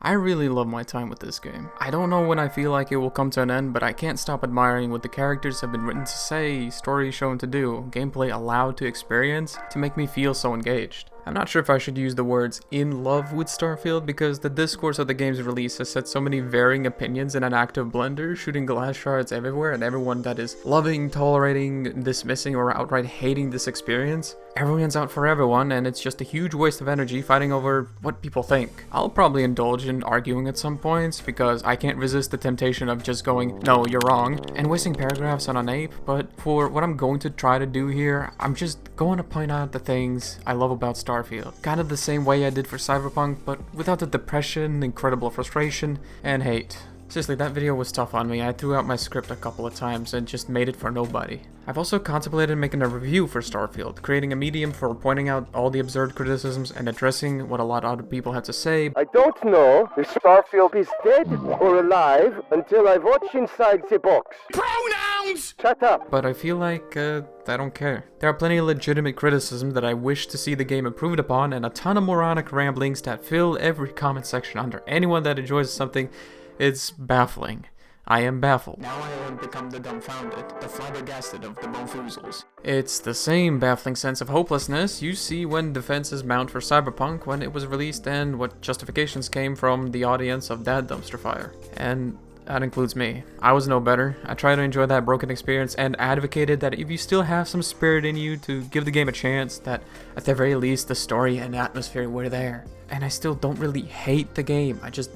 I really love my time with this game. I don't know when I feel like it will come to an end, but I can't stop admiring what the characters have been written to say, stories shown to do, gameplay allowed to experience, to make me feel so engaged. I'm not sure if I should use the words in love with Starfield because the discourse of the game's release has set so many varying opinions in an active blender, shooting glass shards everywhere, and everyone that is loving, tolerating, dismissing, or outright hating this experience. Everyone's out for everyone, and it's just a huge waste of energy fighting over what people think. I'll probably indulge in arguing at some points because I can't resist the temptation of just going, no, you're wrong, and wasting paragraphs on an ape, but for what I'm going to try to do here, I'm just going to point out the things I love about Starfield. Kind of the same way I did for Cyberpunk, but without the depression, incredible frustration, and hate. Seriously, that video was tough on me. I threw out my script a couple of times and just made it for nobody. I've also contemplated making a review for Starfield, creating a medium for pointing out all the absurd criticisms and addressing what a lot of other people had to say. I don't know if Starfield is dead or alive until I watch inside the box. Pronouns! Shut up! But I feel like, I don't care. There are plenty of legitimate criticisms that I wish to see the game improved upon, and a ton of moronic ramblings that fill every comment section under anyone that enjoys something. It's baffling. I am baffled. Now I have become the dumbfounded, the flabbergasted of the Mofoozles. It's the same baffling sense of hopelessness you see when defenses mount for Cyberpunk when it was released and what justifications came from the audience of that dumpster fire. And that includes me. I was no better. I tried to enjoy that broken experience and advocated that if you still have some spirit in you to give the game a chance, that at the very least the story and atmosphere were there. And I still don't really hate the game. I just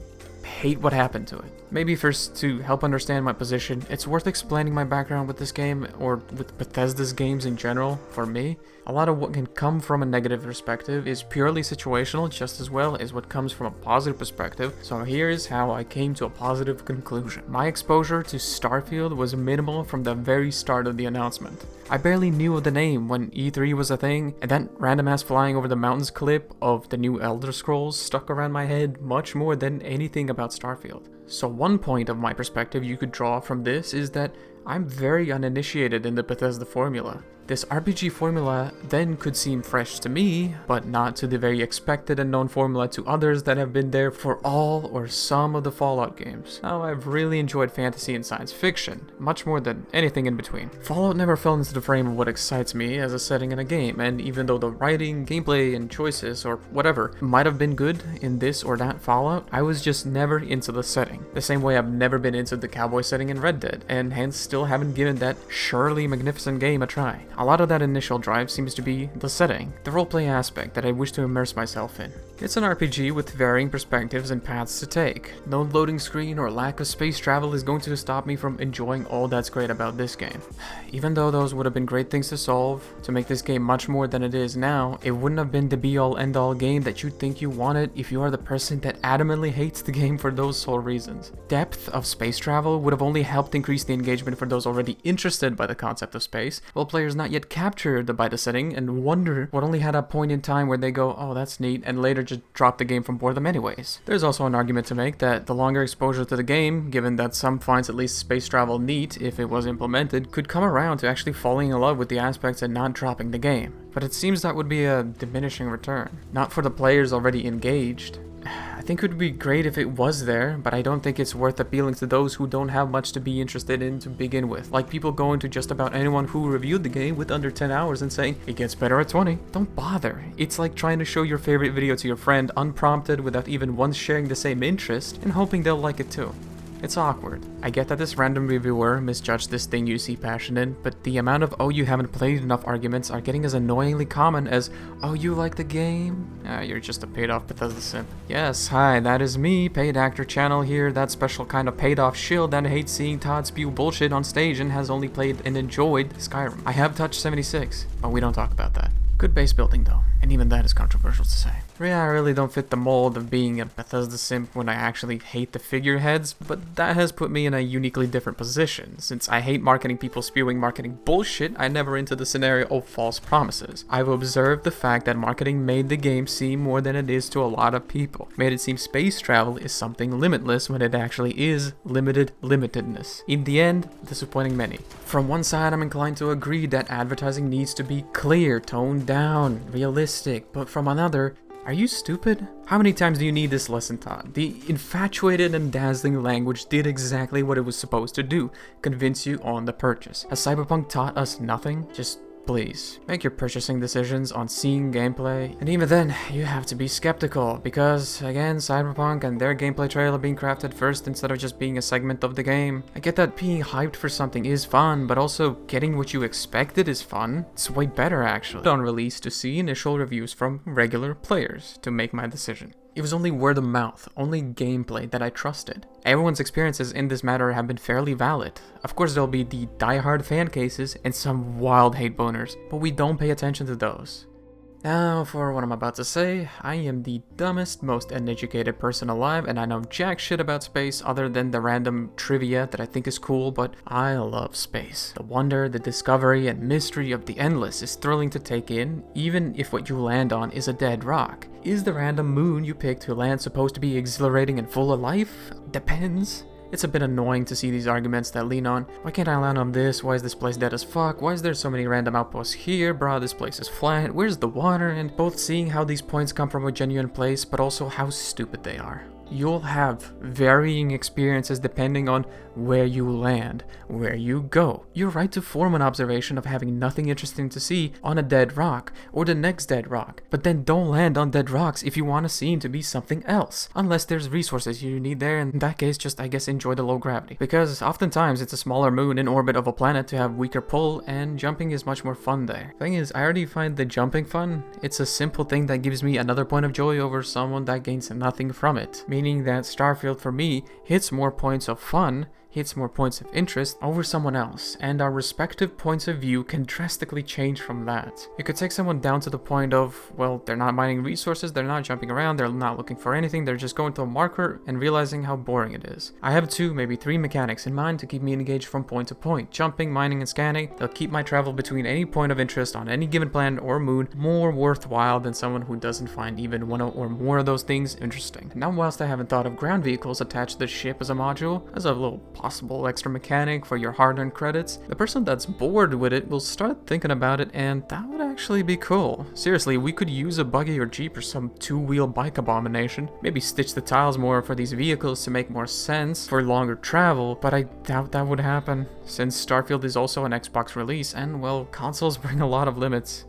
hate what happened to it. Maybe first, to help understand my position, it's worth explaining my background with this game, or with Bethesda's games in general, for me. A lot of what can come from a negative perspective is purely situational just as well as what comes from a positive perspective, so here's how I came to a positive conclusion. My exposure to Starfield was minimal from the very start of the announcement. I barely knew of the name when E3 was a thing, and that random ass flying over the mountains clip of the new Elder Scrolls stuck around my head much more than anything about Starfield. So one point of my perspective you could draw from this is that I'm very uninitiated in the Bethesda formula. This RPG formula then could seem fresh to me, but not to the very expected and known formula to others that have been there for all or some of the Fallout games. Now, I've really enjoyed fantasy and science fiction, much more than anything in between. Fallout never fell into the frame of what excites me as a setting in a game, and even though the writing, gameplay, and choices, or whatever, might have been good in this or that Fallout, I was just never into the setting. The same way I've never been into the cowboy setting in Red Dead, and hence still haven't given that surely magnificent game a try. A lot of that initial drive seems to be the setting, the roleplay aspect that I wish to immerse myself in. It's an RPG with varying perspectives and paths to take. No loading screen or lack of space travel is going to stop me from enjoying all that's great about this game. Even though those would have been great things to solve, to make this game much more than it is now, it wouldn't have been the be-all end-all game that you think you wanted if you are the person that adamantly hates the game for those sole reasons. Depth of space travel would have only helped increase the engagement for those already interested by the concept of space, while players not yet captured by the setting and wonder what only had a point in time where they go, oh that's neat, and later just drop the game from boredom anyways. There's also an argument to make that the longer exposure to the game, given that some finds at least space travel neat if it was implemented, could come around to actually falling in love with the aspects and not dropping the game. But it seems that would be a diminishing return. Not for the players already engaged. I think it would be great if it was there, but I don't think it's worth appealing to those who don't have much to be interested in to begin with. Like people going to just about anyone who reviewed the game with under 10 hours and saying, it gets better at 20. Don't bother. It's like trying to show your favorite video to your friend unprompted without even once sharing the same interest and hoping they'll like it too. It's awkward. I get that this random reviewer misjudged this thing you see passion in, but the amount of oh you haven't played enough arguments are getting as annoyingly common as oh you like the game? You're just a paid off Bethesda simp. Yes, hi, that is me, paid actor channel here, that special kind of paid off shield that hates seeing Todd spew bullshit on stage and has only played and enjoyed Skyrim. I have touched 76, but we don't talk about that. Good base building though, and even that is controversial to say. Yeah, I really don't fit the mold of being a Bethesda simp when I actually hate the figureheads, but that has put me in a uniquely different position. Since I hate marketing people spewing marketing bullshit, I never into the scenario of false promises. I've observed the fact that marketing made the game seem more than it is to a lot of people. Made it seem space travel is something limitless when it actually is limitedness. In the end, disappointing many. From one side, I'm inclined to agree that advertising needs to be clear, toned down, realistic, but from another, Are you stupid? How many times do you need this lesson taught? The infatuated and dazzling language did exactly what it was supposed to do, convince you on the purchase. Has Cyberpunk taught us nothing? Just please, make your purchasing decisions on seeing gameplay, and even then, you have to be skeptical, because, again, Cyberpunk and their gameplay trailer being crafted first instead of just being a segment of the game. I get that being hyped for something is fun, but also getting what you expected is fun. It's way better, actually. On release to see initial reviews from regular players to make my decision. It was only word of mouth, only gameplay that I trusted. Everyone's experiences in this matter have been fairly valid. Of course there'll be the die-hard fan cases and some wild hate boners, but we don't pay attention to those. Now, for what I'm about to say, I am the dumbest, most uneducated person alive, and I know jack shit about space other than the random trivia that I think is cool, but I love space. The wonder, the discovery, and mystery of the endless is thrilling to take in, even if what you land on is a dead rock. Is the random moon you pick to land supposed to be exhilarating and full of life? Depends. It's a bit annoying to see these arguments that lean on, why can't I land on this, why is this place dead as fuck, why is there so many random outposts here, bruh, this place is flat, where's the water, and both seeing how these points come from a genuine place, but also how stupid they are. You'll have varying experiences depending on where you land, where you go. You're right to form an observation of having nothing interesting to see on a dead rock, or the next dead rock, but then don't land on dead rocks if you want a scene to be something else, unless there's resources you need there. In that case, just I guess enjoy the low gravity, because oftentimes it's a smaller moon in orbit of a planet to have weaker pull, and jumping is much more fun there. Thing is, I already find the jumping fun. It's a simple thing that gives me another point of joy over someone that gains nothing from it. Meaning that Starfield for me hits more points of fun, hits more points of interest over someone else, and our respective points of view can drastically change from that. You could take someone down to the point of, well, they're not mining resources, they're not jumping around, they're not looking for anything, they're just going to a marker and realizing how boring it is. I have 2, maybe 3 mechanics in mind to keep me engaged from point to point. Jumping, mining, and scanning, they'll keep my travel between any point of interest on any given planet or moon more worthwhile than someone who doesn't find even one or more of those things interesting. Now, whilst I haven't thought of ground vehicles attached to the ship as a module, as a little possible extra mechanic for your hard-earned credits, the person that's bored with it will start thinking about it, and that would actually be cool. Seriously, we could use a buggy or jeep or some 2-wheel bike abomination. Maybe stitch the tiles more for these vehicles to make more sense for longer travel, but I doubt that would happen, since Starfield is also an Xbox release, and well, consoles bring a lot of limits.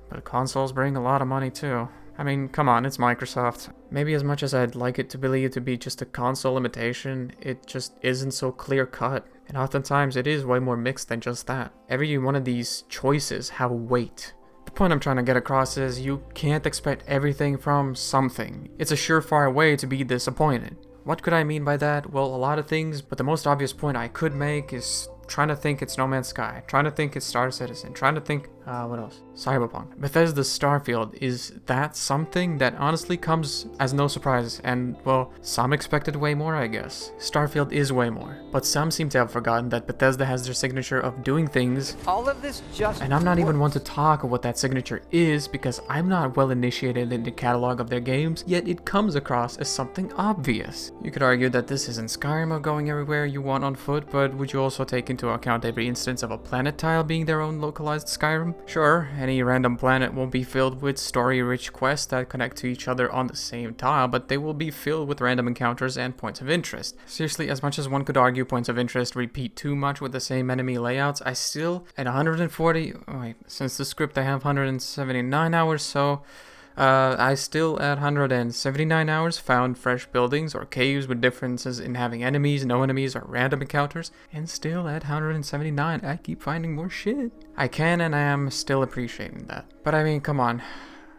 But consoles bring a lot of money too. I mean, come on, it's Microsoft. Maybe as much as I'd like it to believe to be just a console limitation, it just isn't so clear-cut. And oftentimes it is way more mixed than just that. Every one of these choices have weight. The point I'm trying to get across is you can't expect everything from something. It's a surefire way to be disappointed. What could I mean by that? Well, a lot of things, but the most obvious point I could make is trying to think it's No Man's Sky, trying to think it's Star Citizen, trying to think, what else? Cyberpunk. Bethesda's Starfield is that something that honestly comes as no surprise, and well, some expected way more, I guess. Starfield is way more, but some seem to have forgotten that Bethesda has their signature of doing things, All of this just and I'm not even one to talk of what that signature is because I'm not well initiated in the catalog of their games, yet it comes across as something obvious. You could argue that this isn't Skyrim of going everywhere you want on foot, but would you also take into account every instance of a planet tile being their own localized Skyrim? Sure, any random planet won't be filled with story-rich quests that connect to each other on the same tile, but they will be filled with random encounters and points of interest. Seriously, as much as one could argue points of interest repeat too much with the same enemy layouts, I still, at 140, wait, since the script I have 179 hours, so I still at 179 hours found fresh buildings or caves with differences in having enemies, no enemies, or random encounters, and still at 179 I keep finding more shit. I can and I am still appreciating that. But I mean, come on.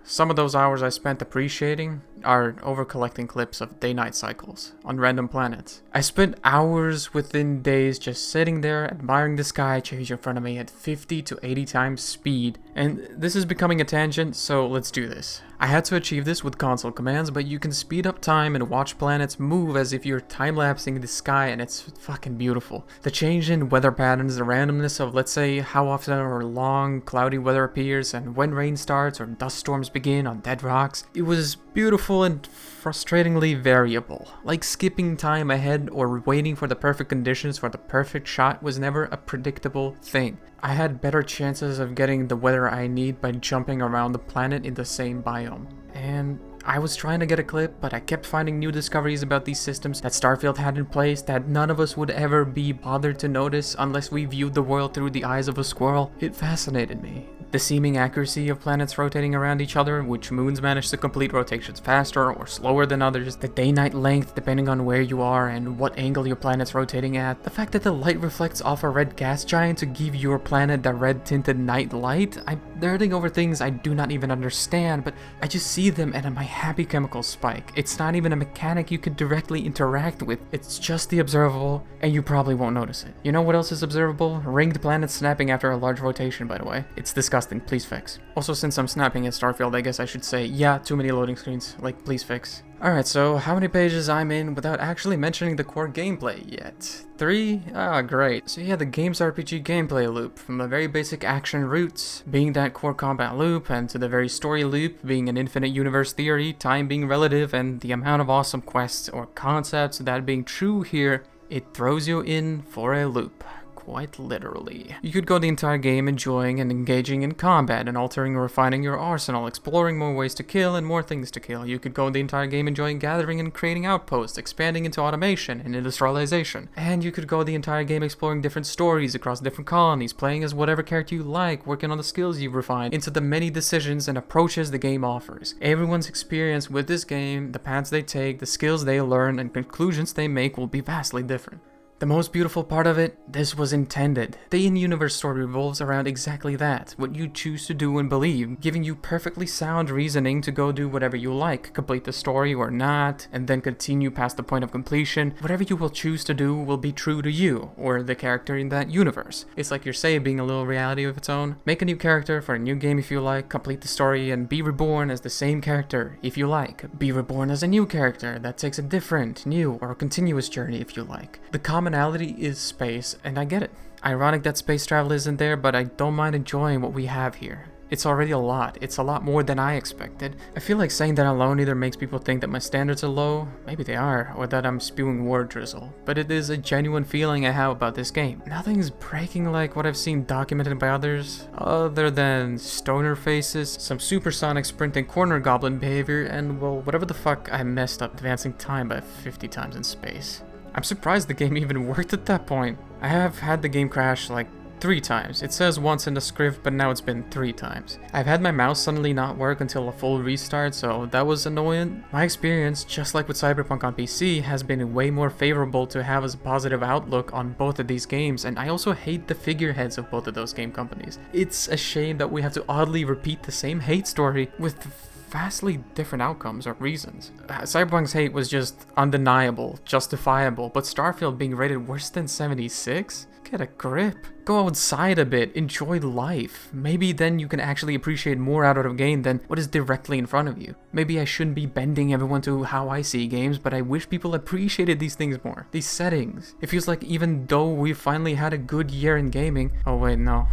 Some of those hours I spent appreciating are over collecting clips of day-night cycles on random planets. I spent hours within days just sitting there admiring the sky change in front of me at 50 to 80 times speed. And this is becoming a tangent, so let's do this. I had to achieve this with console commands, but you can speed up time and watch planets move as if you're time-lapsing the sky, and it's fucking beautiful. The change in weather patterns, the randomness of, let's say, how often or long cloudy weather appears and when rain starts or dust storms begin on dead rocks. It was beautiful and frustratingly variable. Like skipping time ahead or waiting for the perfect conditions for the perfect shot was never a predictable thing. I had better chances of getting the weather I need by jumping around the planet in the same biome. and I was trying to get a clip, but I kept finding new discoveries about these systems that Starfield had in place that none of us would ever be bothered to notice unless we viewed the world through the eyes of a squirrel. It fascinated me. The seeming accuracy of planets rotating around each other, which moons manage to complete rotations faster or slower than others, the day-night length depending on where you are and what angle your planet's rotating at, the fact that the light reflects off a red gas giant to give your planet the red-tinted night light. I'm nerding over things I do not even understand, but I just see them and my happy chemicals spike. It's not even a mechanic you could directly interact with, it's just the observable, and you probably won't notice it. You know what else is observable? Ringed planets snapping after a large rotation, by the way. It's disgusting. Please fix. Also, since I'm snapping at Starfield, I guess I should say, yeah, too many loading screens. Like, please fix. Alright, so how many pages I'm in without actually mentioning the core gameplay yet? 3? Ah, great. So yeah, the game's RPG gameplay loop, from the very basic action roots being that core combat loop, and to the very story loop being an infinite universe theory, time being relative, and the amount of awesome quests or concepts that being true here, it throws you in for a loop. Quite literally. You could go the entire game enjoying and engaging in combat and altering or refining your arsenal, exploring more ways to kill and more things to kill. You could go the entire game enjoying gathering and creating outposts, expanding into automation and industrialization. And you could go the entire game exploring different stories across different colonies, playing as whatever character you like, working on the skills you've refined, into the many decisions and approaches the game offers. Everyone's experience with this game, the paths they take, the skills they learn, and conclusions they make will be vastly different. The most beautiful part of it, this was intended. The in-universe story revolves around exactly that, what you choose to do and believe, giving you perfectly sound reasoning to go do whatever you like, complete the story or not, and then continue past the point of completion. Whatever you will choose to do will be true to you, or the character in that universe. It's like your save being a little reality of its own. Make a new character for a new game if you like, complete the story, and be reborn as the same character if you like. Be reborn as a new character that takes a different, new, or continuous journey if you like. The commonality is space, and I get it. Ironic that space travel isn't there, but I don't mind enjoying what we have here. It's already a lot. It's a lot more than I expected. I feel like saying that alone either makes people think that my standards are low, maybe they are, or that I'm spewing word drizzle. But it is a genuine feeling I have about this game. Nothing's breaking like what I've seen documented by others, other than stoner faces, some supersonic sprinting corner goblin behavior, and well, whatever the fuck I messed up advancing time by 50 times in space. I'm surprised the game even worked at that point. I have had the game crash like 3 times. It says once in the script, but now it's been 3 times. I've had my mouse suddenly not work until a full restart, so that was annoying. My experience, just like with Cyberpunk on PC, has been way more favorable to have a positive outlook on both of these games, and I also hate the figureheads of both of those game companies. It's a shame that we have to oddly repeat the same hate story with vastly different outcomes or reasons. Cyberpunk's hate was just undeniable, justifiable, but Starfield being rated worse than 76? Get a grip. Go outside a bit, enjoy life. Maybe then you can actually appreciate more out of a game than what is directly in front of you. Maybe I shouldn't be bending everyone to how I see games, but I wish people appreciated these things more. These settings. It feels like even though we finally had a good year in gaming... Oh wait, no.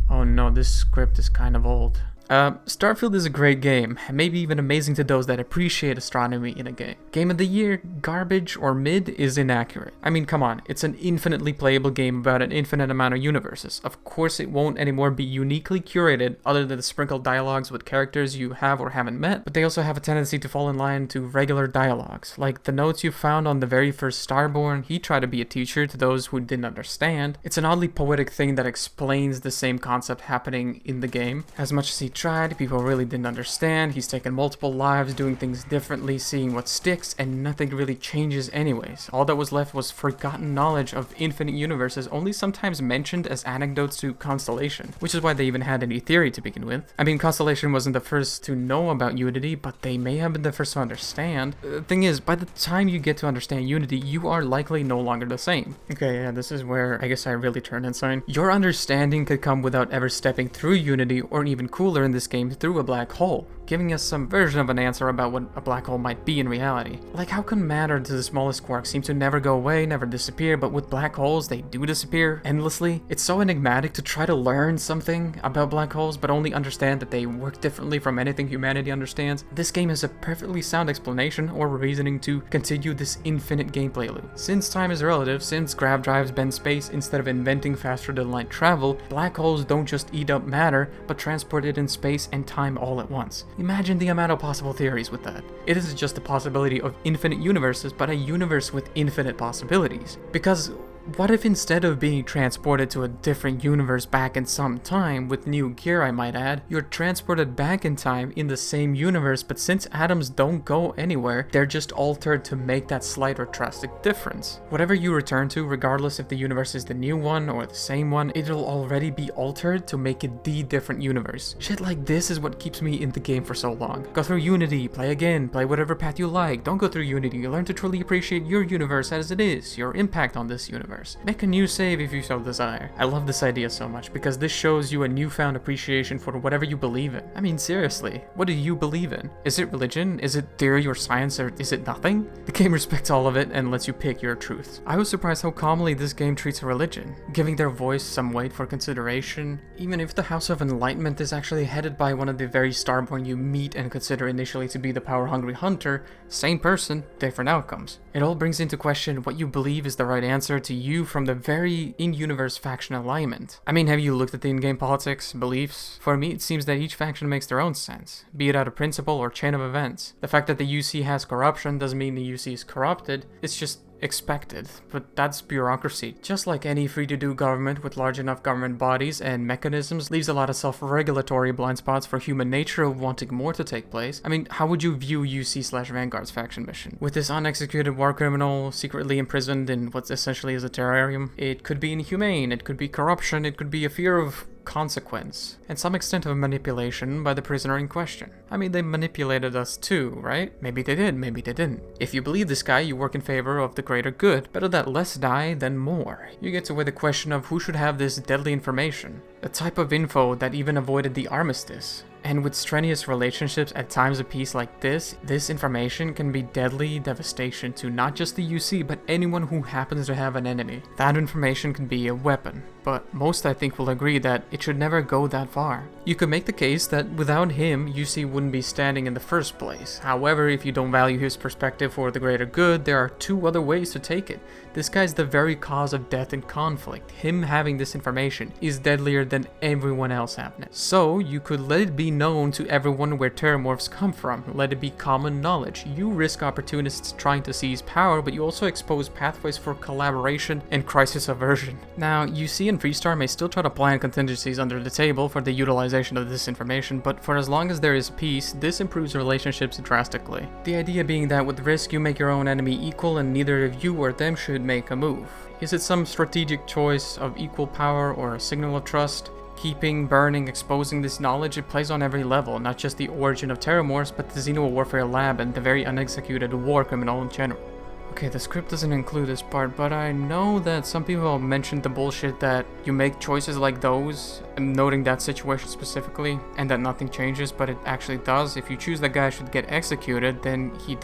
Oh no, this script is kind of old. Starfield is a great game, maybe even amazing to those that appreciate astronomy in a game. Game of the year, garbage or mid is inaccurate. I mean, come on, it's an infinitely playable game about an infinite amount of universes. Of course it won't anymore be uniquely curated other than the sprinkled dialogues with characters you have or haven't met, but they also have a tendency to fall in line to regular dialogues. Like the notes you found on the very first Starborn, he tried to be a teacher to those who didn't understand. It's an oddly poetic thing that explains the same concept happening in the game. As much as he tried, people really didn't understand. He's taken multiple lives, doing things differently, seeing what sticks, and nothing really changes anyways. All that was left was forgotten knowledge of infinite universes, only sometimes mentioned as anecdotes to Constellation, which is why they even had any theory to begin with. I mean, Constellation wasn't the first to know about Unity, but they may have been the first to understand. The thing is, by the time you get to understand Unity, you are likely no longer the same. Okay, yeah, this is where I guess I really turn insane. Your understanding could come without ever stepping through Unity, or even cooler in this game, through a black hole, giving us some version of an answer about what a black hole might be in reality. Like, how can matter to the smallest quark seem to never go away, never disappear, but with black holes they do disappear endlessly? It's so enigmatic to try to learn something about black holes but only understand that they work differently from anything humanity understands. This game has a perfectly sound explanation or reasoning to continue this infinite gameplay loop. Since time is relative, since grav drives bend space instead of inventing faster than light travel, black holes don't just eat up matter but transport it in space and time all at once. Imagine the amount of possible theories with that. It isn't just the possibility of infinite universes, but a universe with infinite possibilities. Because what if instead of being transported to a different universe back in some time, with new gear I might add, you're transported back in time in the same universe, but since atoms don't go anywhere, they're just altered to make that slight or drastic difference. Whatever you return to, regardless if the universe is the new one or the same one, it'll already be altered to make it the different universe. Shit like this is what keeps me in the game for so long. Go through Unity, play again, play whatever path you like. Don't go through Unity, you learn to truly appreciate your universe as it is, your impact on this universe. Make a new save if you so desire. I love this idea so much because this shows you a newfound appreciation for whatever you believe in. I mean, seriously, what do you believe in? Is it religion? Is it theory or science, or is it nothing? The game respects all of it and lets you pick your truth. I was surprised how calmly this game treats a religion, giving their voice some weight for consideration. Even if the House of Enlightenment is actually headed by one of the very Starborn you meet and consider initially to be the power-hungry hunter, same person, different outcomes. It all brings into question what you believe is the right answer to you from the very in-universe faction alignment. I mean, have you looked at the in-game politics, beliefs? For me, it seems that each faction makes their own sense, be it out of principle or chain of events. The fact that the UC has corruption doesn't mean the UC is corrupted, it's just expected, but that's bureaucracy. Just like any free-to-do government with large enough government bodies and mechanisms leaves a lot of self-regulatory blind spots for human nature of wanting more to take place. I mean, how would you view UC/Vanguard's faction mission? With this unexecuted war criminal secretly imprisoned in what essentially is a terrarium, it could be inhumane, it could be corruption, it could be a fear of consequence, and some extent of manipulation by the prisoner in question. I mean, they manipulated us too, right? Maybe they did, maybe they didn't. If you believe this guy, you work in favor of the greater good. Better that less die than more. You get to weigh the question of who should have this deadly information, the type of info that even avoided the armistice. And with strenuous relationships at times of peace like this information can be deadly devastation to not just the UC, but anyone who happens to have an enemy. That information can be a weapon, but most I think will agree that it should never go that far. You could make the case that without him, UC wouldn't be standing in the first place. However, if you don't value his perspective for the greater good, there are two other ways to take it. This guy's the very cause of death and conflict. Him having this information is deadlier than everyone else having it. So, you could let it be known to everyone where terramorphs come from. Let it be common knowledge. You risk opportunists trying to seize power, but you also expose pathways for collaboration and crisis aversion. Now, UC and Freestar may still try to plan contingencies under the table for the utilization of this information, but for as long as there is peace, this improves relationships drastically. The idea being that with risk, you make your own enemy equal and neither of you or them should make a move. Is it some strategic choice of equal power or a signal of trust? Keeping, burning, exposing this knowledge, it plays on every level, not just the origin of terramorphs, but the Xeno Warfare Lab and the very unexecuted war criminal in general. Okay, the script doesn't include this part, but I know that some people mentioned the bullshit that you make choices like those, noting that situation specifically, and that nothing changes, but it actually does. If you choose that guy should get executed, then he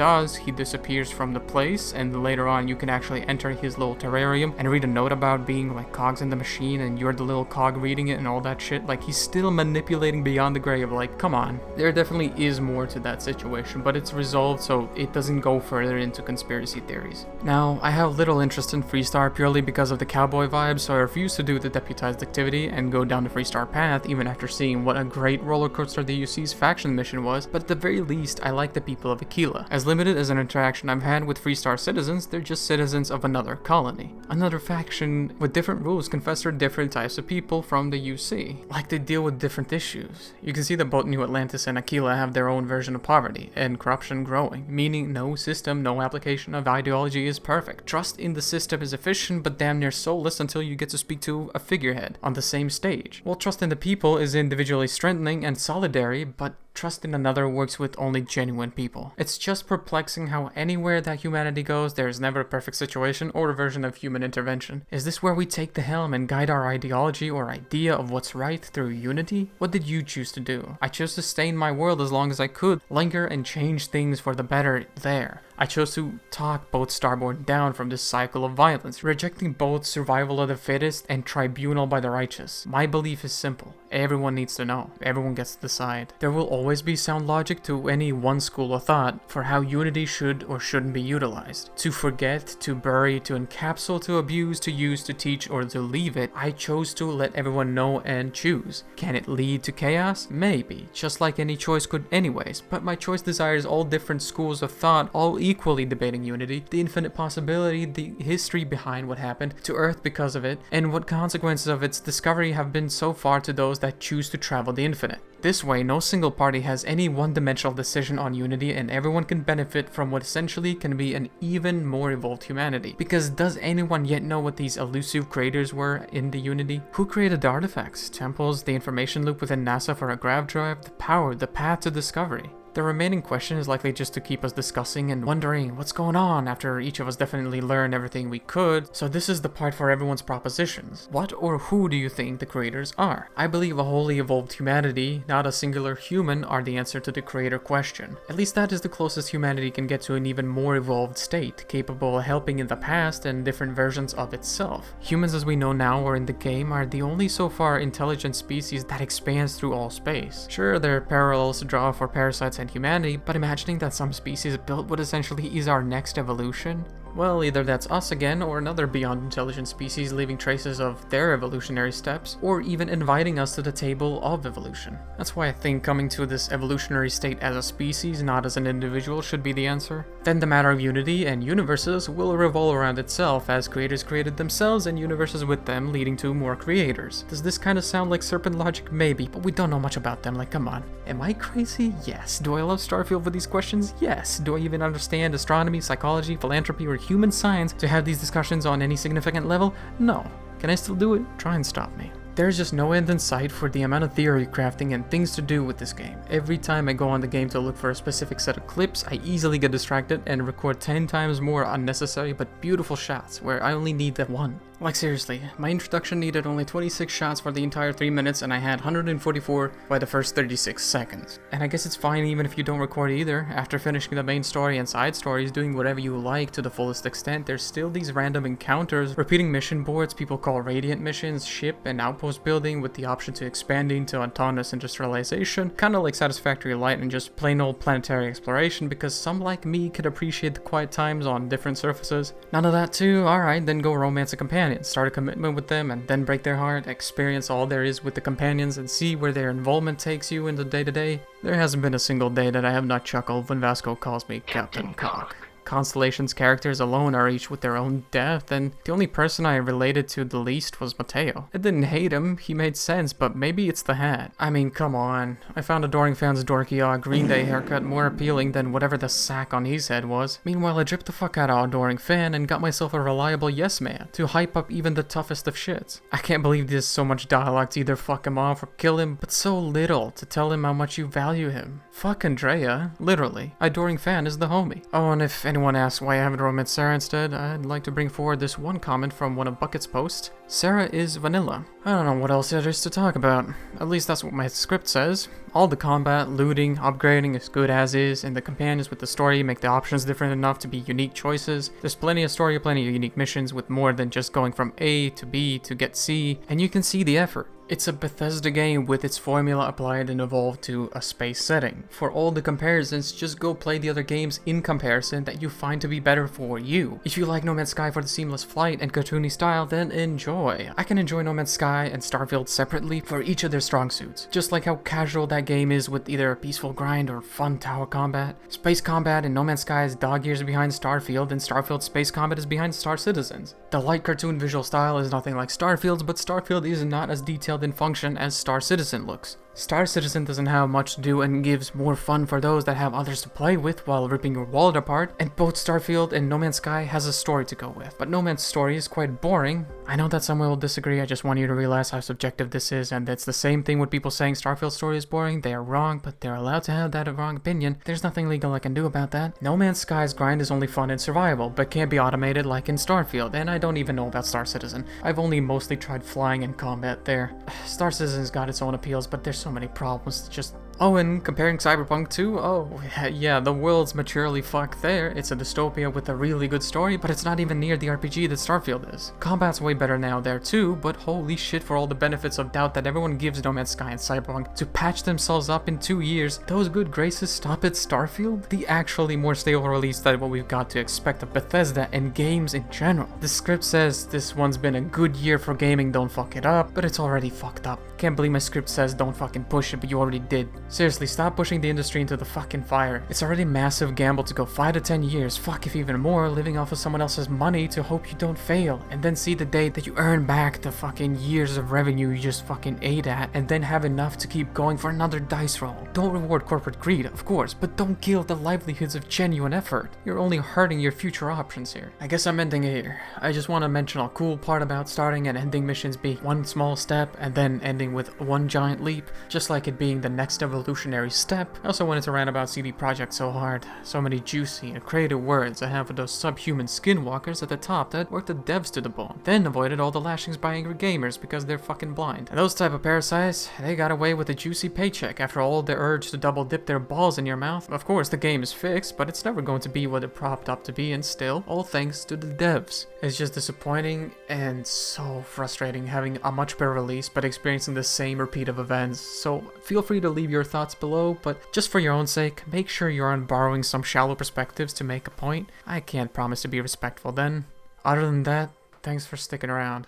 disappears from the place, and later on you can actually enter his little terrarium and read a note about being like cogs in the machine, and you're the little cog reading it and all that shit. Like, he's still manipulating beyond the grave, like, come on. There definitely is more to that situation, but it's resolved so it doesn't go further into conspiracy theories. Now, I have little interest in Freestar purely because of the cowboy vibes, so I refuse to do the deputized activity and go down the Freestar path, even after seeing what a great roller coaster the UC's faction mission was, but at the very least, I like the people of Aquila. As limited as an interaction I've had with Freestar citizens, they're just citizens of another colony. Another faction with different rules can fester different types of people from the UC. Like, they deal with different issues. You can see that both New Atlantis and Aquila have their own version of poverty, and corruption growing, meaning no system, no application of ideology is perfect. Trust in the system is efficient, but damn near soulless until you get to speak to a figurehead on the same stage. While trust in the people is individually strengthening and solidary, but trust in another works with only genuine people. It's just perplexing how anywhere that humanity goes, there is never a perfect situation or a version of human intervention. Is this where we take the helm and guide our ideology or idea of what's right through unity? What did you choose to do? I chose to stay in my world as long as I could, linger and change things for the better there. I chose to talk both Starborn down from this cycle of violence, rejecting both survival of the fittest and tribunal by the righteous. My belief is simple. Everyone needs to know. Everyone gets to decide. There will always be sound logic to any one school of thought for how Unity should or shouldn't be utilized. To forget, to bury, to encapsulate, to abuse, to use, to teach, or to leave it, I chose to let everyone know and choose. Can it lead to chaos? Maybe, just like any choice could anyways, but my choice desires all different schools of thought, all equally debating Unity, the infinite possibility, the history behind what happened to Earth because of it, and what consequences of its discovery have been so far to those that choose to travel the infinite. This way, no single party has any one-dimensional decision on Unity, and everyone can benefit from what essentially can be an even more evolved humanity. Because does anyone yet know what these elusive creators were in the Unity? Who created the artifacts, temples, the information loop within NASA for a grav drive, the power, the path to discovery? The remaining question is likely just to keep us discussing and wondering what's going on after each of us definitely learned everything we could, so this is the part for everyone's propositions. What or who do you think the creators are? I believe a wholly evolved humanity, not a singular human, are the answer to the creator question. At least that is the closest humanity can get to an even more evolved state, capable of helping in the past and different versions of itself. Humans as we know now or in the game are the only so far intelligent species that expands through all space. Sure, there are parallels to draw for parasites and humanity, but imagining that some species built what essentially is our next evolution? Well, either that's us again, or another beyond intelligent species leaving traces of their evolutionary steps, or even inviting us to the table of evolution. That's why I think coming to this evolutionary state as a species, not as an individual, should be the answer. Then the matter of Unity and universes will revolve around itself, as creators created themselves and universes with them, leading to more creators. Does this kind of sound like serpent logic? Maybe, but we don't know much about them, like come on. Am I crazy? Yes. Do I love Starfield with these questions? Yes. Do I even understand astronomy, psychology, philanthropy, or human science to have these discussions on any significant level? No. Can I still do it? Try and stop me. There's just no end in sight for the amount of theory crafting and things to do with this game. Every time I go on the game to look for a specific set of clips, I easily get distracted and record 10 times more unnecessary but beautiful shots where I only need that one. Like seriously, my introduction needed only 26 shots for the entire 3 minutes and I had 144 by the first 36 seconds. And I guess it's fine even if you don't record either. After finishing the main story and side stories, doing whatever you like to the fullest extent, there's still these random encounters, repeating mission boards people call radiant missions, ship and outpost building with the option to expanding to autonomous industrialization, kinda like Satisfactory Light and just plain old planetary exploration because some like me could appreciate the quiet times on different surfaces. None of that too? Alright, then go romance a companion. Start a commitment with them and then break their heart, experience all there is with the companions and see where their involvement takes you in the day-to-day. There hasn't been a single day that I have not chuckled when Vasco calls me Captain Cock. Constellation's characters alone are each with their own depth, and the only person I related to the least was Mateo. I didn't hate him, he made sense, but maybe it's the hat. I mean, come on. I found Adoring Fan's dorky Green Day haircut more appealing than whatever the sack on his head was. Meanwhile, I dripped the fuck out of Adoring Fan and got myself a reliable yes man to hype up even the toughest of shits. I can't believe there's so much dialogue to either fuck him off or kill him, but so little to tell him how much you value him. Fuck Andrea, literally. Adoring Fan is the homie. Oh, and if anyone asks why I haven't romanced Sarah instead, I'd like to bring forward this one comment from one of Bucket's posts. Sarah is vanilla. I don't know what else there is to talk about. At least that's what my script says. All the combat, looting, upgrading is good as is, and the companions with the story make the options different enough to be unique choices. There's plenty of story, plenty of unique missions with more than just going from A to B to get C, and you can see the effort. It's a Bethesda game with its formula applied and evolved to a space setting. For all the comparisons, just go play the other games in comparison that you find to be better for you. If you like No Man's Sky for the seamless flight and cartoony style, then enjoy. I can enjoy No Man's Sky and Starfield separately for each of their strong suits. Just like how casual that game is with either a peaceful grind or fun tower combat. Space combat in No Man's Sky is dog years behind Starfield, and Starfield space combat is behind Star Citizens. The light cartoon visual style is nothing like Starfield's, but Starfield is not as detailed in function as Star Citizen looks. Star Citizen doesn't have much to do and gives more fun for those that have others to play with while ripping your wallet apart, and both Starfield and No Man's Sky has a story to go with, but No Man's story is quite boring. I know that someone will disagree, I just want you to realize how subjective this is, and it's the same thing with people saying Starfield's story is boring. They are wrong, but they're allowed to have that wrong opinion. There's nothing legal I can do about that. No Man's Sky's grind is only fun and survival, but can't be automated like in Starfield, and I don't even know about Star Citizen. I've only mostly tried flying and combat there. Star Citizen's got its own appeals, but there's so many problems. Just Oh, and comparing Cyberpunk 2, oh, yeah, the world's maturely fucked there. It's a dystopia with a really good story, but it's not even near the RPG that Starfield is. Combat's way better now there too, but holy shit, for all the benefits of doubt that everyone gives No Man's Sky and Cyberpunk to patch themselves up in 2 years, those good graces stop at Starfield? The actually more stable release than what we've got to expect of Bethesda and games in general. The script says this one's been a good year for gaming, don't fuck it up, but it's already fucked up. Can't believe my script says don't fucking push it, but you already did. Seriously, stop pushing the industry into the fucking fire. It's already a massive gamble to go 5 to 10 years, fuck if even more, living off of someone else's money to hope you don't fail, and then see the day that you earn back the fucking years of revenue you just fucking ate at, and then have enough to keep going for another dice roll. Don't reward corporate greed, of course, but don't kill the livelihoods of genuine effort. You're only hurting your future options here. I guess I'm ending it here. I just want to mention a cool part about starting and ending missions being one small step, and then ending with one giant leap, just like it being the next evolutionary step. I also wanted to rant about CD Projekt so hard. So many juicy and creative words I have for those subhuman skinwalkers at the top that worked the devs to the bone, then avoided all the lashings by angry gamers because they're fucking blind. And those type of parasites, they got away with a juicy paycheck after all the urge to double dip their balls in your mouth. Of course, the game is fixed, but it's never going to be what it propped up to be, and still, all thanks to the devs. It's just disappointing and so frustrating having a much better release but experiencing the same repeat of events. So feel free to leave your thoughts below, but just for your own sake, make sure you aren't borrowing some shallow perspectives to make a point. I can't promise to be respectful then. Other than that, thanks for sticking around.